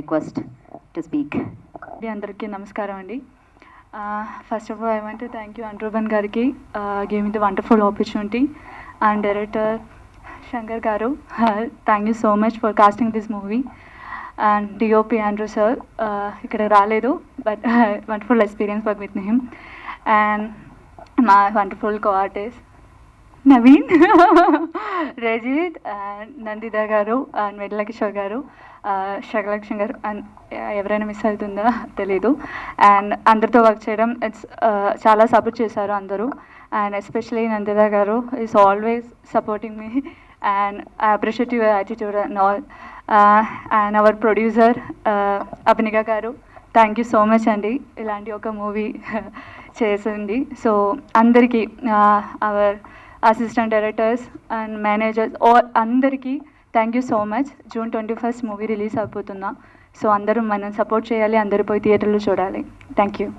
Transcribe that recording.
request to speak. అందరికీ నమస్కారం అండి. First of all, I want to thank you, Anirban Gariki, giving me the wonderful opportunity, and director Shankar Garu, thank you so much for casting this movie, and DOP Andrew sir, ikkada raaledu, but wonderful experience work with him, and my wonderful co-artist Naveen, Rajit, and Nandita Garu, and Medla Kishore Garu, Shagalakshmi Garu, and ఎవరైనా miss అవుతుందో తెలీదు. And అందరితో work చేయడం it's చాలా support చేశారు అందరూ. And especially Nandita garu is always supporting me, and I appreciate your attitude and all. And our producer Abhinika garu, thank you so much అండి ఇలాంటి ఒక మూవీ చేసింది. సో అందరికీ, our assistant directors and managers అందరికీ thank you so much. June 21 movie release అయిపోతున్నా. So అందరూ మనం support చేయాలి, అందరూ పోయి థియేటర్లో చూడాలి. Thank you.